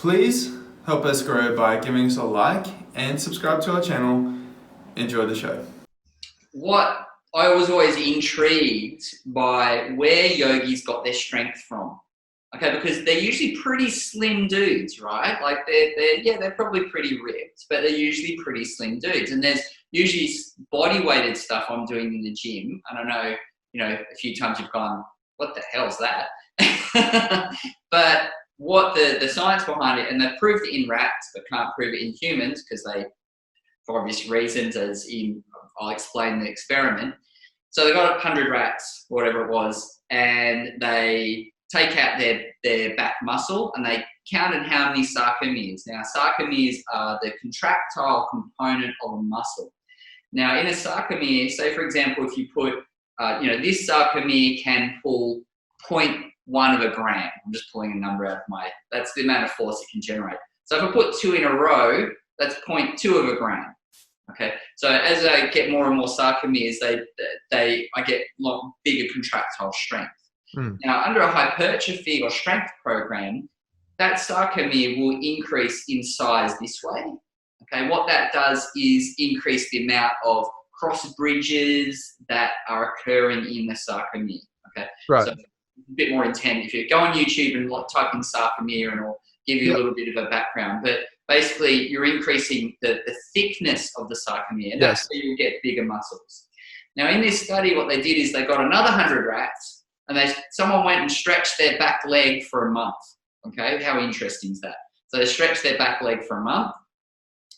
Please help us grow by giving us a like and subscribe to our channel. Enjoy the show. What I was always intrigued by where yogis got their strength from. Okay, because they're usually pretty slim dudes, right? Like they're probably pretty ripped, but they're usually pretty slim dudes. And there's usually body weighted stuff I'm doing in the gym. And I know, a few times you've gone, what the hell's that? But what the science behind it, and they've proved it in rats, but can't prove it in humans because they, for obvious reasons, I'll explain the experiment. So they got 100 rats, whatever it was, and they take out their back muscle and they counted how many sarcomeres. Now, sarcomeres are the contractile component of a muscle. Now, in a sarcomere, say for example, if you put, this sarcomere can pull 0.1 of a gram. I'm just pulling a number out of that's the amount of force it can generate. So if I put 2 in a row, that's 0.2 of a gram. Okay, so as I get more and more sarcomeres, I get a lot bigger contractile strength. Now, under a hypertrophy or strength program, that sarcomere will increase in size this way. Okay, what that does is increase the amount of cross bridges that are occurring in the sarcomere. Okay, right. So a bit more intent. If you go on YouTube and type in sarcomere, and it'll give you a little bit of a background, but basically you're increasing the thickness of the sarcomere, and that's where you get bigger muscles. Now, in this study, what they did is they got another 100 rats, and someone went and stretched their back leg for a month. Okay, how interesting is that? So they stretched their back leg for a month,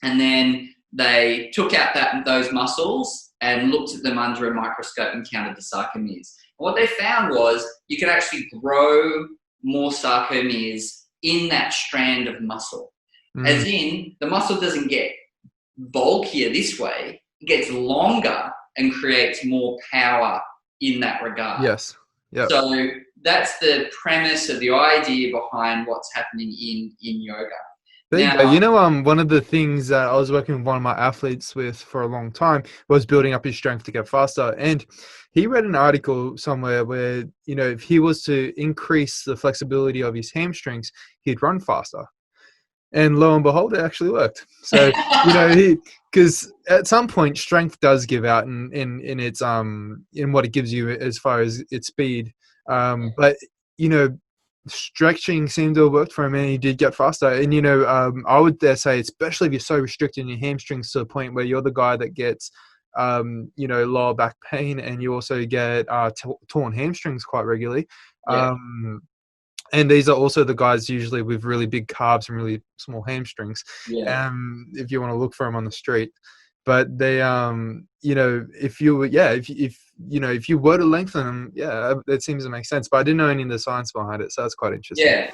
and then they took out those muscles and looked at them under a microscope and counted the sarcomeres. And what they found was you could actually grow more sarcomeres in that strand of muscle. As in, the muscle doesn't get bulkier this way, it gets longer and creates more power in that regard. Yes. Yep. So that's the premise of the idea behind what's happening in yoga. There you go. One of the things that I was working with one of my athletes with for a long time was building up his strength to get faster. And he read an article somewhere where, if he was to increase the flexibility of his hamstrings, he'd run faster. And lo and behold, it actually worked. So, because at some point strength does give out in its in what it gives you as far as its speed. But stretching seemed to have worked for him, and he did get faster. And I would dare say, especially if you're so restricted in your hamstrings to the point where you're the guy that gets lower back pain, and you also get torn hamstrings quite regularly. And these are also the guys usually with really big calves and really small hamstrings. If you want to look for them on the street, but they, if you were to lengthen them, it seems to make sense. But I didn't know any of the science behind it, so that's quite interesting. Yeah.